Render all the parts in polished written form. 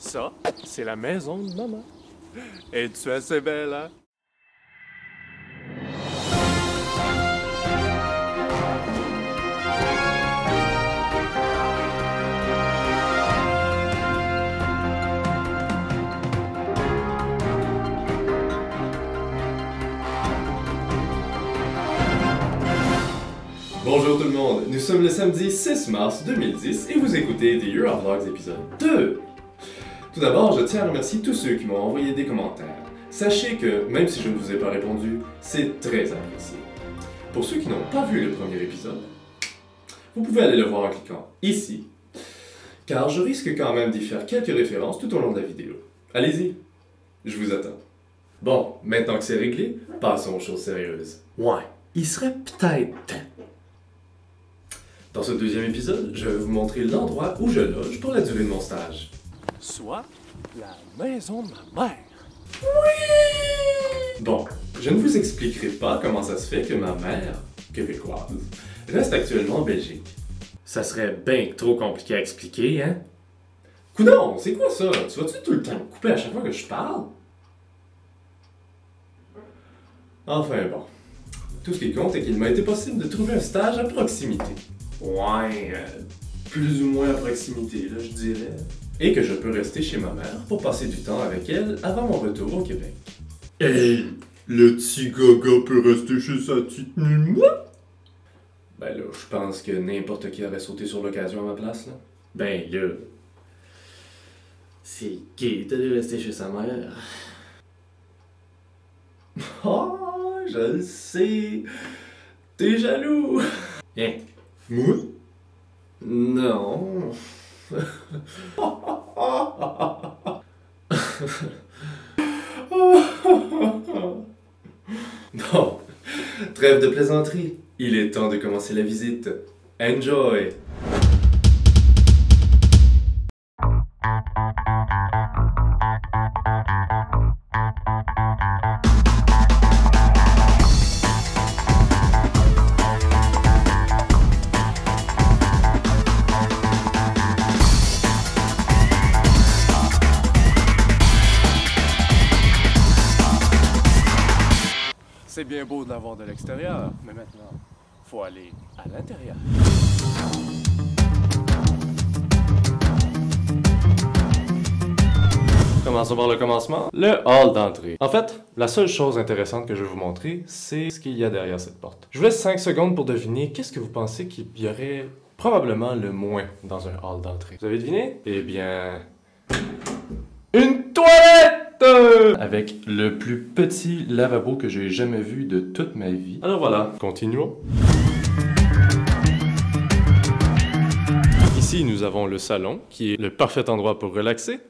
Ça, c'est la maison de maman. Es-tu assez belle, hein? Bonjour tout le monde, nous sommes le samedi 6 mars 2010 et vous écoutez The Year of Vlogs épisode 2. Tout d'abord, je tiens à remercier tous ceux qui m'ont envoyé des commentaires. Sachez que, même si je ne vous ai pas répondu, c'est très apprécié. Pour ceux qui n'ont pas vu le premier épisode, vous pouvez aller le voir en cliquant ici, car je risque quand même d'y faire quelques références tout au long de la vidéo. Allez-y, je vous attends. Bon, maintenant que c'est réglé, passons aux choses sérieuses. Ouais, il serait peut-être temps. Dans ce deuxième épisode, je vais vous montrer l'endroit où je loge pour la durée de mon stage. Soit la maison de ma mère. Bon, je ne vous expliquerai pas comment ça se fait que ma mère, québécoise, reste actuellement en Belgique. Ça serait bien trop compliqué à expliquer, hein? Coudonc, c'est quoi ça? Tu vas-tu tout le temps me couper à chaque fois que je parle? Enfin bon. Tout ce qui compte est qu'il m'a été possible de trouver un stage à proximité. Ouais, plus ou moins à proximité, là, je dirais. Et que je peux rester chez ma mère pour passer du temps avec elle avant mon retour au Québec. Hey, le petit gaga peut rester chez sa petite moi? Ben là, je pense que n'importe qui aurait sauté sur l'occasion à ma place, là. Ben là, c'est qui de rester chez sa mère? Oh, je le sais. T'es jaloux. Hein? Moi? Non. Bon, trêve de plaisanterie. Il est temps de commencer la visite. Enjoy! C'est bien beau de l'avoir de l'extérieur, mais maintenant, faut aller à l'intérieur. Commençons par le commencement. Le hall d'entrée. En fait, la seule chose intéressante que je vais vous montrer, c'est ce qu'il y a derrière cette porte. Je vous laisse 5 secondes pour deviner qu'est-ce que vous pensez qu'il y aurait probablement le moins dans un hall d'entrée. Vous avez deviné? Eh bien... une toilette! Avec le plus petit lavabo que j'ai jamais vu de toute ma vie. Alors voilà, continuons. Ici, nous avons le salon, qui est le parfait endroit pour relaxer.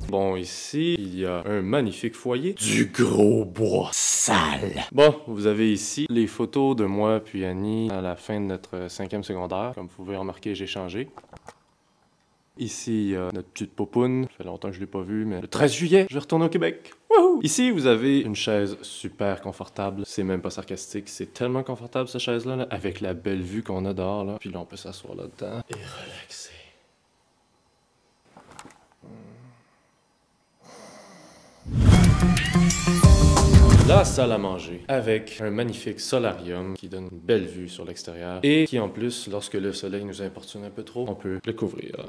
Bon, ici, il y a un magnifique foyer. Du gros bois sale. Bon, vous avez ici les photos de moi puis Annie à la fin de notre 5e secondaire. Comme vous pouvez remarquer, j'ai changé. Ici, il y a notre petite popoune. Ça fait longtemps que je ne l'ai pas vue, mais le 13 juillet, je vais retourner au Québec. Wouhou! Ici, vous avez une chaise super confortable. C'est même pas sarcastique. C'est tellement confortable, cette chaise-là, là, avec la belle vue qu'on a dehors. Là. Puis là, on peut s'asseoir là-dedans et relaxer. La salle à manger, avec un magnifique solarium qui donne une belle vue sur l'extérieur et qui, en plus, lorsque le soleil nous importune un peu trop, on peut le couvrir.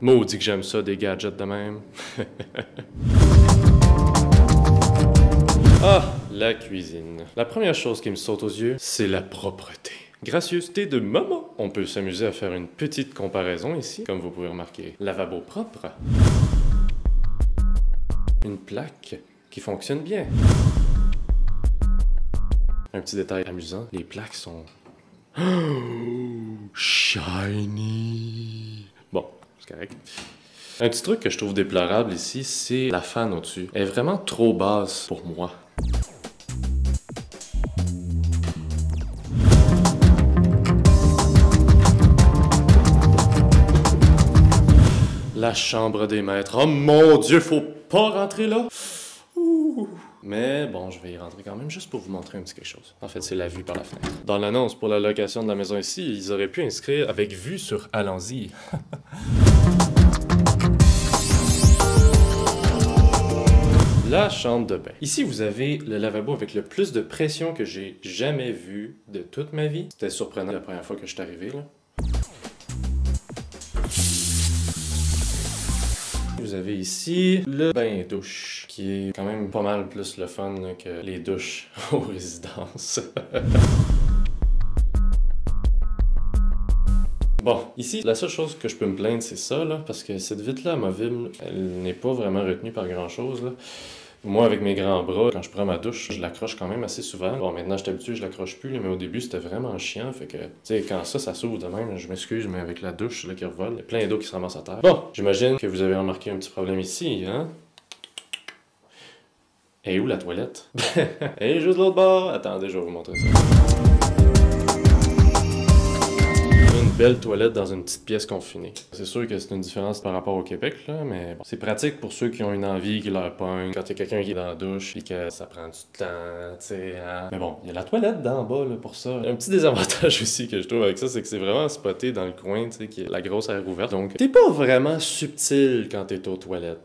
Maudit que j'aime ça, des gadgets de même. Ah, la cuisine. La première chose qui me saute aux yeux, c'est la propreté. Gracieuseté de maman. On peut s'amuser à faire une petite comparaison ici, comme vous pouvez remarquer. Lavabo propre. Une plaque qui fonctionne bien. Un petit détail amusant, les plaques sont... shiny. Bon, c'est correct. Un petit truc que je trouve déplorable ici, c'est la fan au-dessus. Elle est vraiment trop basse pour moi. La chambre des maîtres. Oh mon Dieu, faut pas rentrer là. Ouh. Mais bon, je vais y rentrer quand même juste pour vous montrer un petit quelque chose. En fait, c'est la vue par la fenêtre. Dans l'annonce pour la location de la maison ici, ils auraient pu inscrire avec vue sur Allons-y. La chambre de bain. Ici, vous avez le lavabo avec le plus de pression que j'ai jamais vu de toute ma vie. C'était surprenant la première fois que je suis arrivé, là. Vous avez ici le bain-douche, qui est quand même pas mal plus le fun là, que les douches aux résidences. Bon, ici, la seule chose que je peux me plaindre, c'est ça, là, parce que cette vitre-là, amovible, elle n'est pas vraiment retenue par grand-chose, là. Moi, avec mes grands bras, quand je prends ma douche, je l'accroche quand même assez souvent. Bon, maintenant, je suis habitué, je l'accroche plus, là, mais au début, c'était vraiment chiant. Fait que, tu sais, quand ça s'ouvre de même, je m'excuse, mais avec la douche là, qui revole, il y a plein d'eau qui se ramasse à terre. Bon, j'imagine que vous avez remarqué un petit problème ici, hein? Et où la toilette? Et juste de l'autre bord! Attendez, je vais vous montrer ça. Belle toilette dans une petite pièce confinée. C'est sûr que c'est une différence par rapport au Québec, là, mais bon, c'est pratique pour ceux qui ont une envie qui leur pogne. Quand il y a quelqu'un qui est dans la douche et que ça prend du temps, tu sais, hein. Mais bon, il y a la toilette d'en bas, là, pour ça. Un petit désavantage aussi que je trouve avec ça, c'est que c'est vraiment spoté dans le coin, tu sais, qui est la grosse aire ouverte. Donc, t'es pas vraiment subtil quand t'es aux toilettes.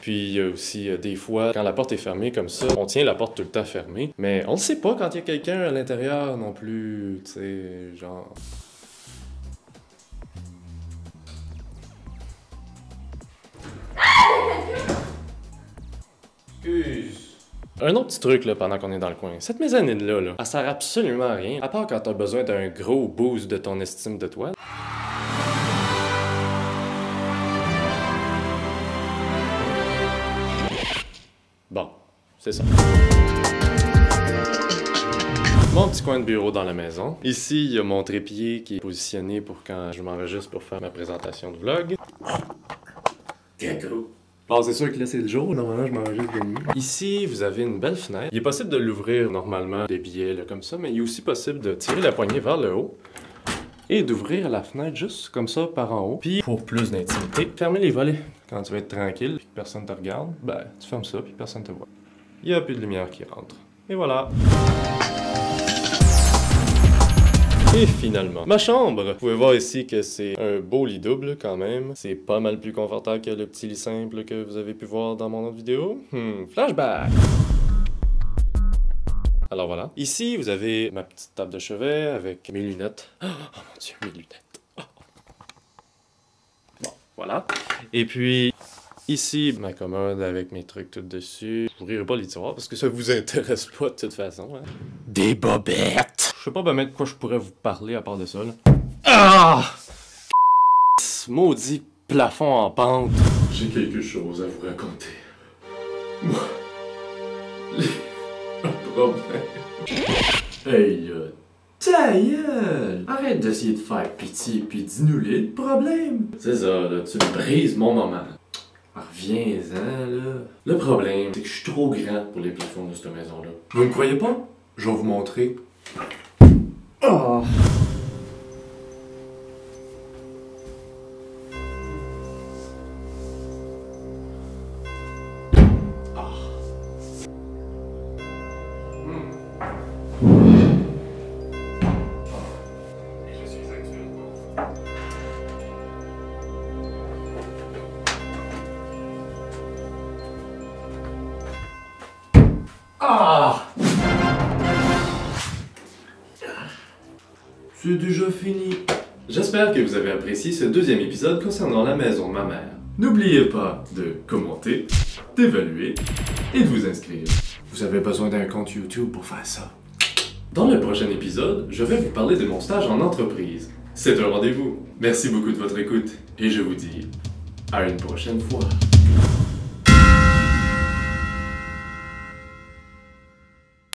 Puis il y a aussi des fois, quand la porte est fermée comme ça, on tient la porte tout le temps fermée, mais on ne sait pas quand il y a quelqu'un à l'intérieur non plus, tu sais, genre... Excuse. Un autre petit truc là, pendant qu'on est dans le coin, cette mezzanine-là, là, elle sert absolument à rien, à part quand t'as besoin d'un gros boost de ton estime de toi. Bon, c'est ça. Mon petit coin de bureau dans la maison. Ici, il y a mon trépied qui est positionné pour quand je m'enregistre pour faire ma présentation de vlog. Bon, c'est sûr que là, c'est le jour. Normalement, je m'enregistre de nuit. Ici, vous avez une belle fenêtre. Il est possible de l'ouvrir normalement, des billets là, comme ça, mais il est aussi possible de tirer la poignée vers le haut et d'ouvrir la fenêtre juste comme ça par en haut. Puis, pour plus d'intimité, fermer les volets. Quand tu vas être tranquille et que personne te regarde, ben, tu fermes ça puis personne te voit. Il n'y a plus de lumière qui rentre. Et voilà. Et finalement, ma chambre. Vous pouvez voir ici que c'est un beau lit double quand même. C'est pas mal plus confortable que le petit lit simple que vous avez pu voir dans mon autre vidéo. Flashback! Alors voilà. Ici, vous avez ma petite table de chevet avec mes lunettes. Oh mon Dieu, mes lunettes. Bon, voilà. Et puis, ici, ma commode avec mes trucs tout dessus. Je n'ouvrirai pas les tiroirs parce que ça vous intéresse pas de toute façon. Hein. Des bobettes! Je sais pas ben, de quoi je pourrais vous parler à part de ça, là. Ah! Maudit plafond en pente. J'ai quelque chose à vous raconter. Moi, un problème. Hey, ta gueule! Arrête d'essayer de faire pitié pis dis-nous-les le problème! C'est ça, là, tu brises mon moment. Reviens-en, là. Le problème, c'est que je suis trop grand pour les plafonds de cette maison-là. Vous me croyez pas? Je vais vous montrer. Oh! Ah! C'est déjà fini. J'espère que vous avez apprécié ce deuxième épisode concernant la maison de ma mère. N'oubliez pas de commenter, d'évaluer et de vous inscrire. Vous avez besoin d'un compte YouTube pour faire ça. Dans le prochain épisode, je vais vous parler de mon stage en entreprise. C'est un rendez-vous. Merci beaucoup de votre écoute et je vous dis à une prochaine fois.